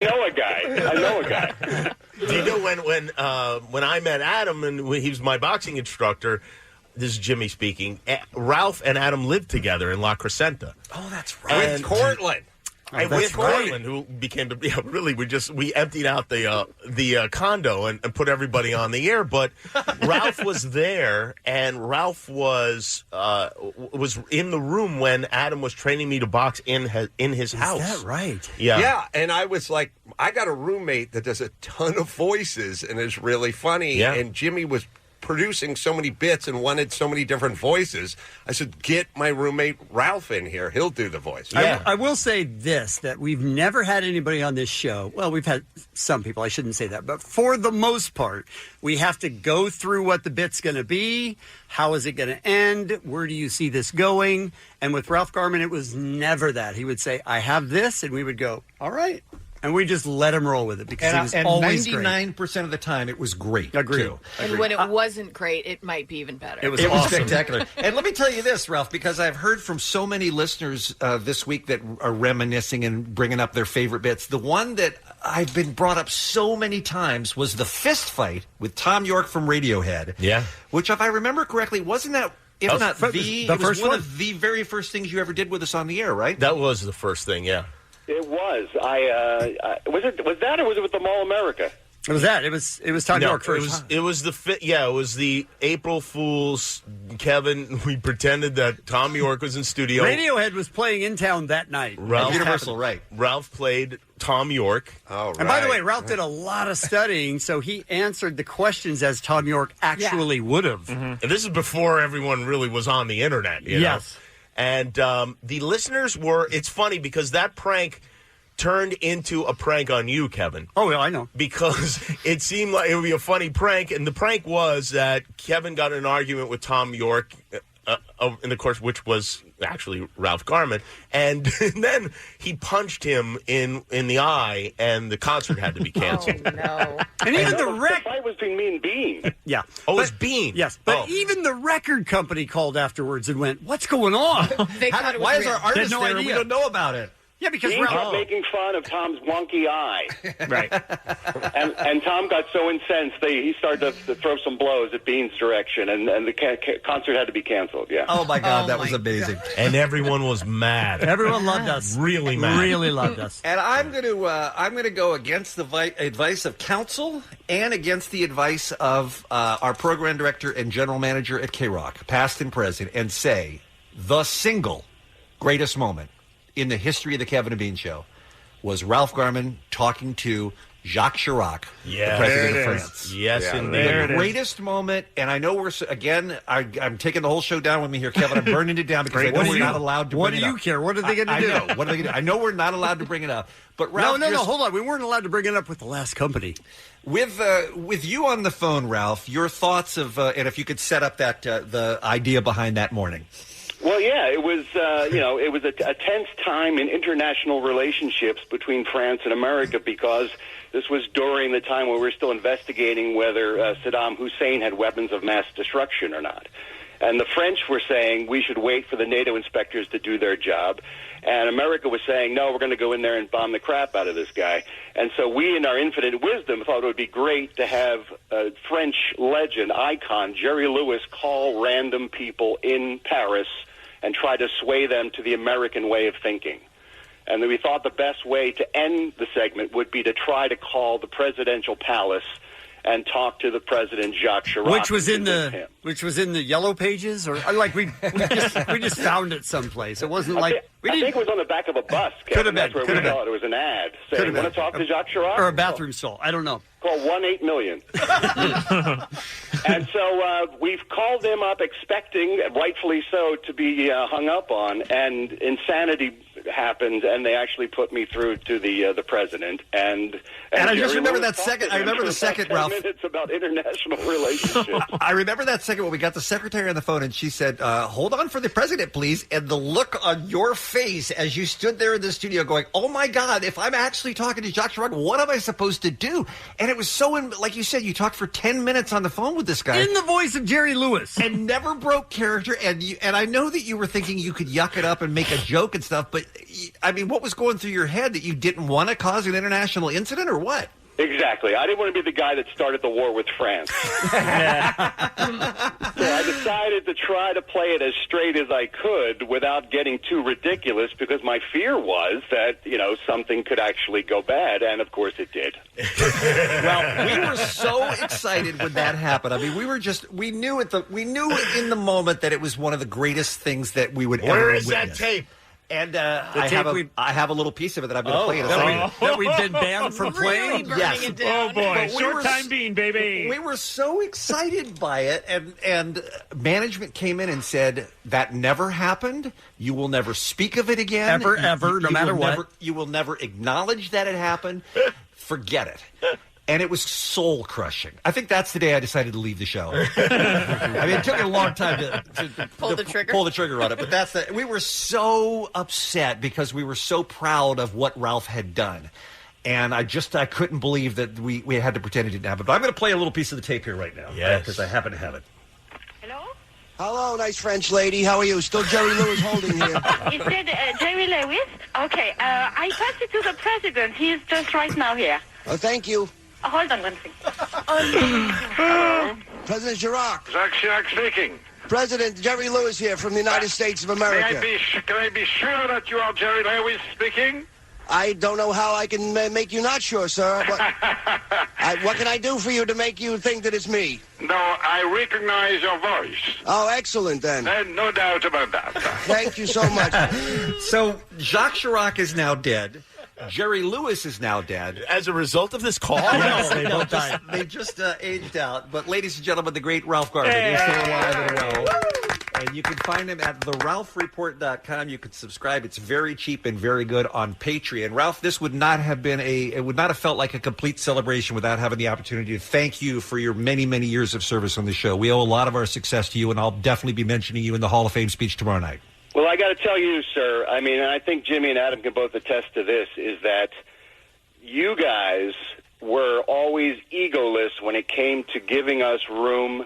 I know a guy. Do you know when I met Adam and he was my boxing instructor? This is Jimmy speaking. Ralph and Adam lived together in La Crescenta. Oh, that's right. With Cortland. With Cortland, who became we emptied out the condo and put everybody on the air. But Ralph was there, and Ralph was in the room when Adam was training me to box in his house. Is that right? Yeah. Yeah, and I was like, I got a roommate that does a ton of voices and is really funny. Yeah. And Jimmy was producing so many bits and wanted so many different voices. I said, get my roommate Ralph in here. He'll do the voice. Yeah. I will say this, that we've never had anybody on this show. Well, we've had some people. I shouldn't say that. But for the most part, we have to go through what the bit's going to be. How is it going to end? Where do you see this going? And with Ralph Garman, it was never that. He would say, I have this. And we would go, all right. And we just let him roll with it because it was always 99% of the time, it was great. Agreed. Too. And when it wasn't great, it might be even better. It was spectacular. And let me tell you this, Ralph, because I've heard from so many listeners this week that are reminiscing and bringing up their favorite bits. The one that I've been brought up so many times was the fist fight with Tom York from Radiohead. Yeah. Which, if I remember correcally, wasn't that... If not the first one one of the very first things you ever did with us on the air, right? That was the first thing, yeah. It was. Was that or was it with the Mall America? It was that. It was Tom York first. It was the April Fool's. Kevin, we pretended that Tom York was in studio. Radiohead was playing in town that night. Universal, right. Ralph played Tom York. Oh, right. And by the way, Ralph did a lot of studying, so he answered the questions as Tom York actually would have. Mm-hmm. And this is before everyone really was on the internet, you know? Yes. And the listeners it's funny because that prank turned into a prank on you, Kevin. Oh, yeah, I know. Because it seemed like it would be a funny prank. And the prank was that Kevin got in an argument with Tom York, in the course, which was actually Ralph Garman. And then he punched him in the eye, and the concert had to be canceled. Oh, no. And even the fight was between me and Bean. Yeah. Oh, it was Bean. Yes. But even the record company called afterwards and went, what's going on? Why is our artist there and we don't know about it? Yeah, because Bean kept making fun of Tom's wonky eye. Right. And Tom got so incensed, he started to throw some blows at Bean's direction, and the concert had to be canceled, yeah. Oh, my God, that was amazing. And everyone was mad. Everyone loved us. Really mad. Really loved us. And I'm going to go against the advice of counsel and against the advice of our program director and general manager at K-Rock, past and present, and say the single greatest moment in the history of the Kevin and Bean Show was Ralph Garman talking to Jacques Chirac, the president of France. Yes, indeed. The greatest moment, and I know I'm taking the whole show down with me here, Kevin. I'm burning it down because I know we're not allowed to bring it up. What do you care? What are they going to do? I know. What are they going to do? I know we're not allowed to bring it up. But Ralph, no, hold on. We weren't allowed to bring it up with the last company. With you on the phone, Ralph, your thoughts of, and if you could set up that the idea behind that morning. Well, yeah, it was, it was a tense time in international relationships between France and America because this was during the time when we were still investigating whether Saddam Hussein had weapons of mass destruction or not. And the French were saying we should wait for the NATO inspectors to do their job. And America was saying, no, we're going to go in there and bomb the crap out of this guy. And so we, in our infinite wisdom, thought it would be great to have a French legend, icon, Jerry Lewis, call random people in Paris and try to sway them to the American way of thinking. And we thought the best way to end the segment would be to try to call the presidential palace and talk to the president, Jacques Chirac. Which was in the yellow pages, or like we just found it someplace. It wasn't I think it was on the back of a bus. Could have been. That's where we thought it was an ad saying, "Want to talk to Jacques Chirac?" Or a bathroom stall. I don't know. Call 1-800-million. And so we've called them up, expecting, rightfully so, to be hung up on, and insanity happened, and they actually put me through to the president. And I just remember that second. I remember the second, Ralph. Minutes about international relationships. I remember that second when we got the secretary on the phone, and she said, "Hold on for the president, please." And the look on your face as you stood there in the studio, going, "Oh my God! If I'm actually talking to Jacques Chirac, what am I supposed to do?" And it was so, like you said, you talked for 10 minutes on the phone with this guy in the voice of Jerry Lewis, and never broke character. And I know that you were thinking you could yuck it up and make a joke and stuff, but I mean, what was going through your head that you didn't want to cause an international incident or what? Exactly. I didn't want to be the guy that started the war with France. So I decided to try to play it as straight as I could without getting too ridiculous because my fear was that, something could actually go bad. And, of course, it did. Well, we were so excited when that happened. I mean, we knew in the moment that it was one of the greatest things that we would ever witness. Where is that tape? And I have a little piece of it that I'm going to play in a second. That we've been banned from playing? Yes. It down. Oh, boy. But Short time bean, baby. We were so excited by it, and management came in and said, that never happened. You will never speak of it again. Ever, no matter what. You will never acknowledge that it happened. Forget it. And it was soul-crushing. I think that's the day I decided to leave the show. I mean, it took me a long time to Pull the trigger on it. But we were so upset because we were so proud of what Ralph had done. And I couldn't believe that we had to pretend it didn't happen. But I'm going to play a little piece of the tape here right now. Yes. Because I happen to have it. Hello? Hello, nice French lady. How are you? Still Jerry Lewis holding here. Is that Jerry Lewis? Okay, I passed it to the president. He is just right now here. Oh, thank you. Hold on one second. President Chirac. Jacques Chirac speaking. President Jerry Lewis here from the United States of America. Can I be sure that you are Jerry Lewis speaking? I don't know how I can make you not sure, sir. What can I do for you to make you think that it's me? No, I recognize your voice. Oh, excellent, then. No doubt about that. Thank you so much. So Jacques Chirac is now dead. Jerry Lewis is now dead. As a result of this call? Yes, they both died. They just aged out. But ladies and gentlemen, the great Ralph Garman is still alive and well. And you can find him at theralphreport.com. You can subscribe. It's very cheap and very good on Patreon. Ralph, this would not have felt like a complete celebration without having the opportunity to thank you for your many, many years of service on the show. We owe a lot of our success to you, and I'll definitely be mentioning you in the Hall of Fame speech tomorrow night. Well, I got to tell you, sir, I mean, and I think Jimmy and Adam can both attest to this, is that you guys were always egoless when it came to giving us room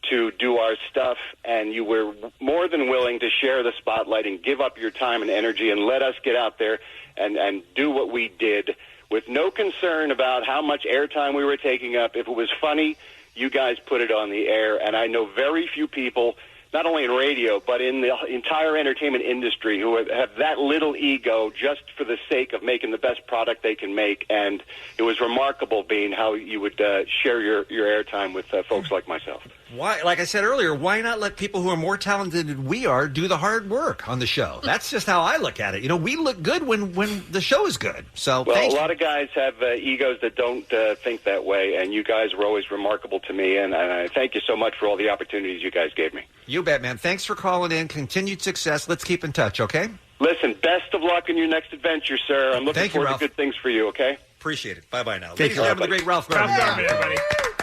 to do our stuff, and you were more than willing to share the spotlight and give up your time and energy and let us get out there and do what we did with no concern about how much airtime we were taking up. If it was funny, you guys put it on the air, and I know very few people, not only in radio, but in the entire entertainment industry, who have that little ego just for the sake of making the best product they can make. And it was remarkable, Bean, how you would share your airtime with folks like myself. Why, like I said earlier, why not let people who are more talented than we are do the hard work on the show? That's just how I look at it. We look good when the show is good. So, well, a lot of guys have egos that don't think that way, and you guys were always remarkable to me, and I thank you so much for all the opportunities you guys gave me. You bet, man. Thanks for calling in. Continued success. Let's keep in touch, okay? Listen, best of luck in your next adventure, sir. I'm looking forward to good things for you, okay? Appreciate it. Bye-bye now. Ladies and gentlemen, the great Ralph Garman. everybody.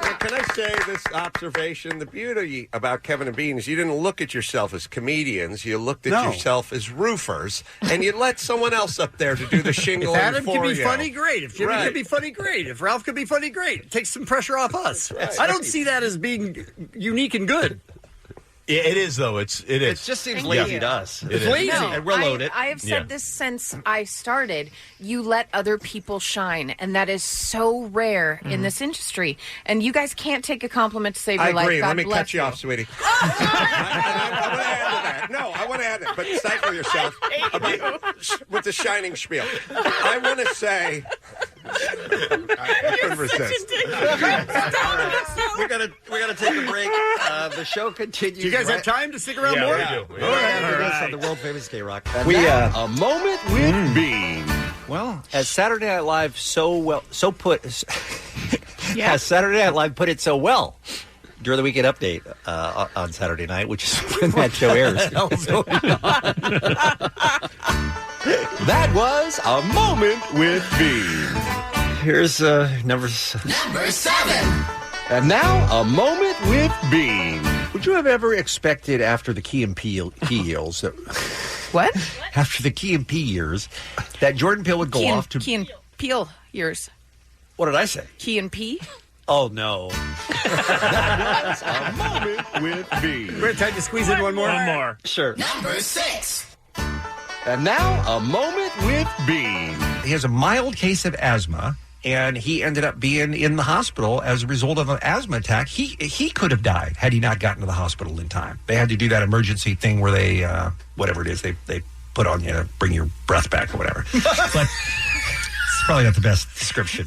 Well, can I say this observation? The beauty about Kevin and Bean is you didn't look at yourself as comedians. You looked at yourself as roofers, and you let someone else up there to do the shingling If Adam for could be you. funny, great. If Jimmy could be funny, great. If Ralph could be funny, great. It takes some pressure off us. Right. I don't see that as being unique and good. Yeah, it is, though. It is. It just seems lazy to us. It's lazy. No, And we'll load it. I have said this since I started. You let other people shine, and that is so rare in this industry. And you guys can't take a compliment to save your I life. agree. God Let me bless cut you off, sweetie. I want to add to that. No, I want to add it, but stifle yourself with the shining spiel. I want to say... I couldn't resist. We're gonna take a break. The show continues. Do you guys have time to stick around more? we do. After this on the world famous K-Rock. A moment with Bean. Well, As Saturday Night Live has Saturday Night Live put it so well during the weekend update on Saturday night, which is when that show airs. That was a moment with Bean. here's number 7. And now a moment with Bean. Would you have ever expected after the Key and Peele that What? after the Key and Peele years that Jordan Peele would go off to Key and Peele years. What did I say? Key and P? Oh no. That was a moment with Bean. We're time to squeeze in one more. One more. Sure. And now, a moment with Bean. He has a mild case of asthma, and he ended up being in the hospital as a result of an asthma attack. He could have died had he not gotten to the hospital in time. They had to do that emergency thing where they, whatever it is, they put on you to bring your breath back or whatever. But it's probably not the best description.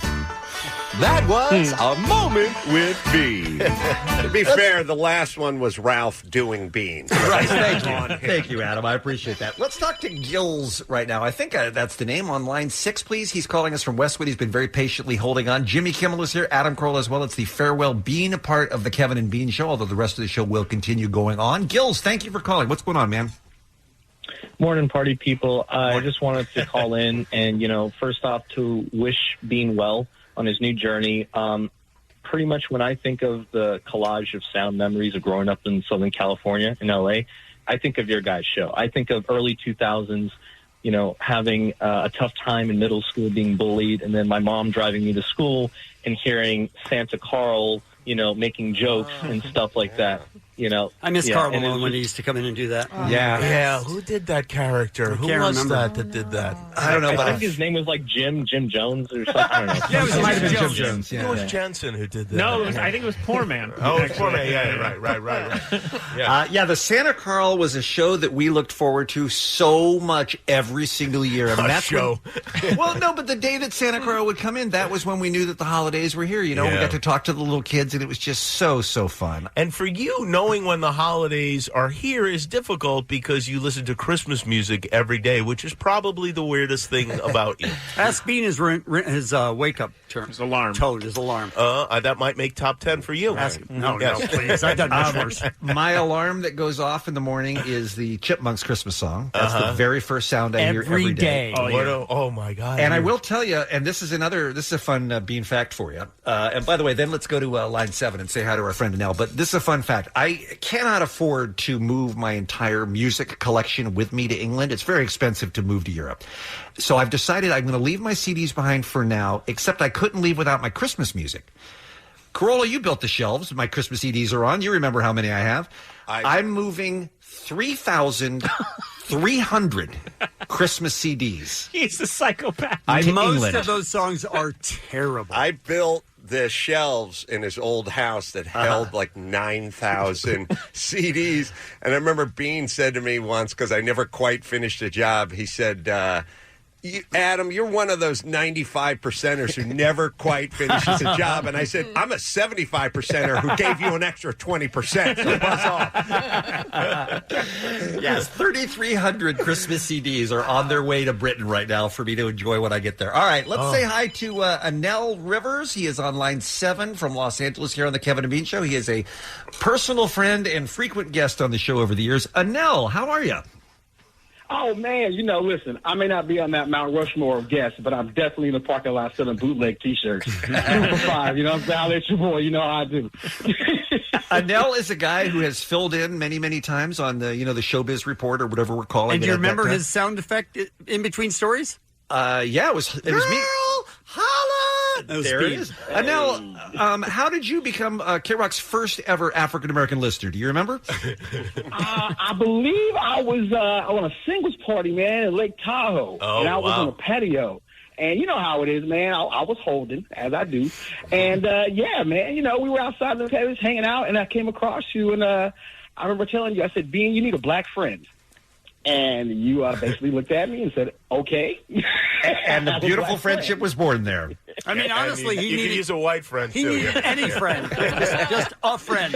That was a moment with Bean. To be fair, the last one was Ralph doing Bean. Right, thank you. Thank you, Adam. I appreciate that. Let's talk to Gills right now. I think that's the name on line 6, please. He's calling us from Westwood. He's been very patiently holding on. Jimmy Kimmel is here, Adam Carolla as well. It's the farewell Bean part of the Kevin and Bean show, although the rest of the show will continue going on. Gills, thank you for calling. What's going on, man? Morning, party people. I just wanted to call in and, first off, to wish Bean well on his new journey. Pretty much when I think of the collage of sound memories of growing up in Southern California, in L.A., I think of your guys' show. I think of early 2000s, having a tough time in middle school, being bullied, and then my mom driving me to school and hearing Santa Carl, making jokes and stuff like that. I miss Carl Malone when he used to come in and do that. Yeah. Who did that character? Who was that did that? I don't know. I think his name was like Jim Jones or something. I don't know. Yeah, it might was have been Jim Jones. Yeah. It was Jensen who did that. No, I think it was Poor Man. Oh, it was Poor Man. Yeah, right. Yeah, the Santa Carl was a show that we looked forward to so much every single year. I mean, that's show. Well, no, but the day that Santa Carl would come in, that was when we knew that the holidays were here. We got to talk to the little kids, and it was just so fun. And for you, knowing when the holidays are here is difficult because you listen to Christmas music every day, which is probably the weirdest thing about you. Ask Bean his wake-up term. His alarm. His alarm. That might make top 10 for you. No, please. I've done much worse. My alarm that goes off in the morning is the Chipmunks Christmas song. That's the very first sound I hear every day. Oh, my God. And I will tell you, and this is a fun Bean fact for you. And by the way, then let's go to line 7 and say hi to our friend Annelle. But this is a fun fact. I cannot afford to move my entire music collection with me to England. It's very expensive to move to Europe. So I've decided I'm going to leave my CDs behind for now, except I couldn't leave without my Christmas music. Carolla, you built the shelves. My Christmas CDs are on. You remember how many I have. I'm moving 3,300 Christmas CDs. He's a psychopath. Most of those songs are terrible. I built the shelves in his old house that held like 9,000 CDs. And I remember Bean said to me once, because I never quite finished a job, he said, Adam, you're one of those 95%ers who never quite finishes a job. And I said, I'm a 75%er who gave you an extra 20%. So buzz off. Yes, 3,300 Christmas CDs are on their way to Britain right now for me to enjoy when I get there. All right, let's say hi to Annelle Rivers. He is on line 7 from Los Angeles here on the Kevin and Bean Show. He is a personal friend and frequent guest on the show over the years. Annelle, how are you? Oh, man, listen, I may not be on that Mount Rushmore of guests, but I'm definitely in the parking lot selling bootleg T-shirts. 2 for $5, I'm saying? I'll let your boy, how I do. Annelle is a guy who has filled in many, many times on the, the Showbiz Report or whatever we're calling it. And do you remember his sound effect in between stories? Yeah, it was me. Holla! There it is. Annelle, how did you become K-Rock's first ever African-American listener? Do you remember? I believe I was on a singles party, man, in Lake Tahoe. And I was on a patio. And you know how it is, man. I was holding, as I do. And, yeah, man, we were outside the patio hanging out, and I came across you. And I remember telling you, I said, Bean, you need a black friend. And you basically looked at me and said, okay. And the beautiful friendship was born there. I mean, honestly, you could use a white friend, too. He needed any friend. Just a friend.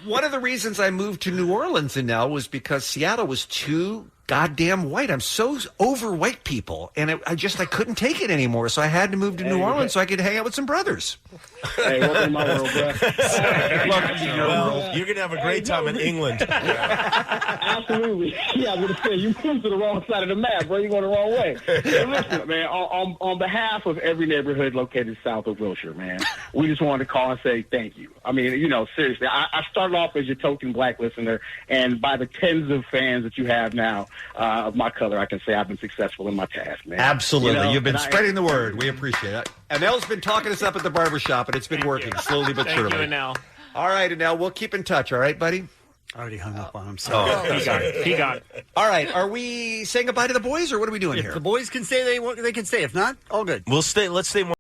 One of the reasons I moved to New Orleans and now was because Seattle was too goddamn white. I'm so over white people, and I couldn't take it anymore, so I had to move to New Orleans so I could hang out with some brothers. Hey, welcome to my world, bro. Welcome to your world. You're going to have a great time in England. Absolutely. Yeah, I was going to say, you moved to the wrong side of the map, bro. You're going the wrong way. Hey, listen, man, on behalf of every neighborhood located south of Wilshire, man, we just wanted to call and say thank you. I mean, seriously, I started off as your token black listener, and by the tens of fans that you have now, of my color, I can say I've been successful in my task, man. Absolutely. You've been spreading the word. We appreciate it. Annelle's been talking us up at the barbershop, and it's been working slowly but surely. Thank you, Annelle. All right, Annelle, we'll keep in touch, all right, buddy? I already hung up on him. Oh, he got it. He got it. All right, are we saying goodbye to the boys, or what are we doing If here? the boys can stay, they can stay. If not, all good. We'll stay. Let's stay more.